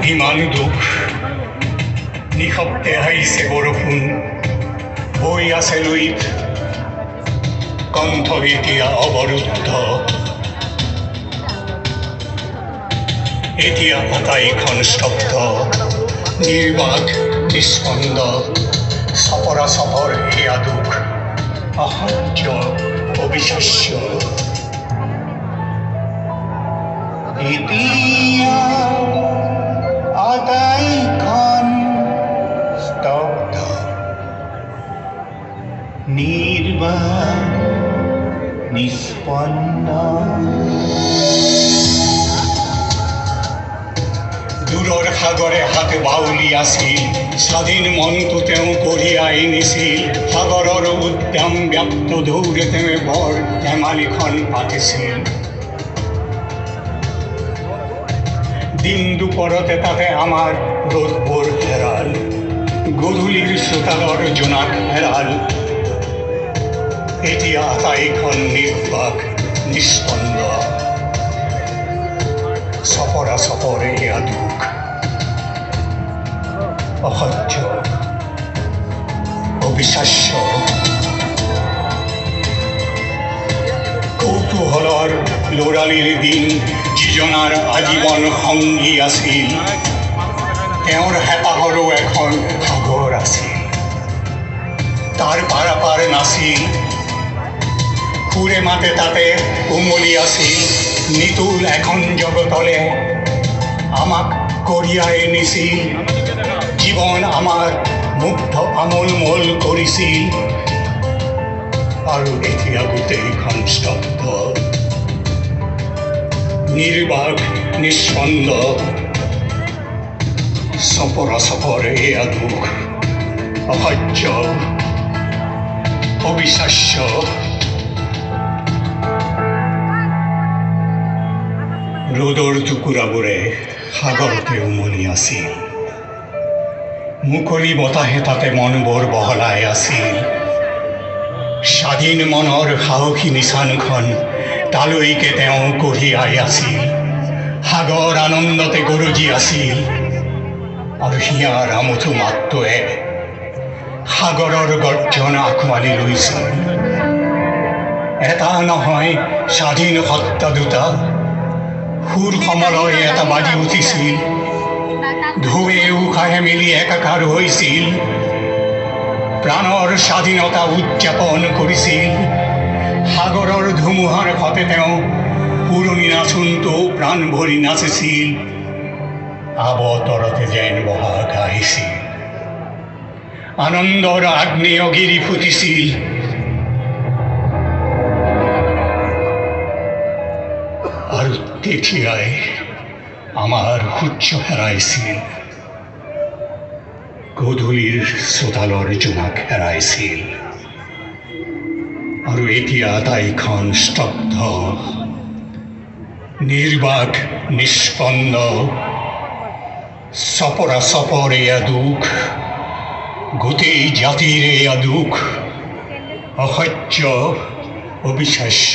ইমান দুখ নিশব্দে আহিছে বৰষুণ বৈ আছে লুইত কণ্ঠ এতিয়া অৱৰুদ্ধ এতিয়া আটাইখন স্তব্ধ নিৰ্বাক নিস্পন্দ চপৰা চপৰ এয়া দুখ অসহ্য অবিশ্বাস্য এতিয়া আটাইখন স্তব্ধ নিৰ্বাক নিস্পন্দ দূৰৰ সাগৰে হাত বাউলি আছিল স্বাধীন মনটো তেওঁ কঢ়িয়াই নিছিল সাগৰৰ উদ্যাম ব্যাপ্ত ঢৌৰে তেওঁ বৰ ধেমালিখন পাতিছিল দিন দুপৰতে তাতে আমাৰ ৰ'দবোৰ হেৰাল গধূলিৰ চোতালৰ জোনাক হেৰাল এতিয়া আটাইখন নিৰ্বাক নিস্পন্দ চপৰা চপৰে এয়া দুখ অসহ্য অবিশ্বাস্য কৌতূহলৰ ল'ৰালিৰ দিন যিজনাৰ আজীৱন সংগী আছিল তেওঁৰ হেঁপাহৰো এখন সাগৰ আছিল তাৰ পাৰাপাৰ নাছিল সুৰে মাতে তাতে উমলি আছিল নিতুল এখন জগতলে আমাক কঢ়িয়াই নিছিল জীৱন আমাৰ মুগ্ধ আমোলমোল কৰিছিল আৰু এতিয়া গোটেইখন স্তব্ধ নিৰ্বাক নিস্পন্দ চপৰা চপৰ এয়া দুখ অসহ্য অবিশ্বাস্য ৰ'দৰ টুকুৰাবোৰে সাগৰতে উমলি আছিল মুকলি বতাহে তাতে মনবোৰ বহলাই আছিল স্বাধীন মনৰ সাহসী নিচানখন তালৈকে তেওঁ কঢ়িয়াই আছিল সাগৰ আনন্দতে গৰজি আছিল আৰু হিয়াৰ আমঠু মাতটোৱে সাগৰৰ গৰ্জন আঁকোৱালি লৈছিল এটা নহয় স্বাধীন সত্তা দুটা সুৰ সমলয় এটা বাজি উঠিছিল ঢৌৱে উশাহে মিলি একাকাৰ হৈছিল প্ৰাণৰ স্বাধীনতা উদযাপন কৰিছিল সাগৰৰ ধুমুহাৰ সতে তেওঁ পুৰণি নাচোনটো প্ৰাণ ভৰি নাচিছিল আৱতৰতে যেন বহাগ আহিছিল আনন্দৰ আগ্নেয়গিৰি ফুটিছিল আৰু তেতিয়াই আমাৰ সূৰ্য হেৰাইছিল গধূলিৰ চোতালৰ জোনাক হেৰাইছিল আৰু এতিয়া আটাইখন স্তব্ধ নিৰ্বাক নিস্পন্দ চপৰা চপৰ এয়া দুখ গোটেই জাতিৰ এয়া দুখ অসহ্য অবিশ্বাস্য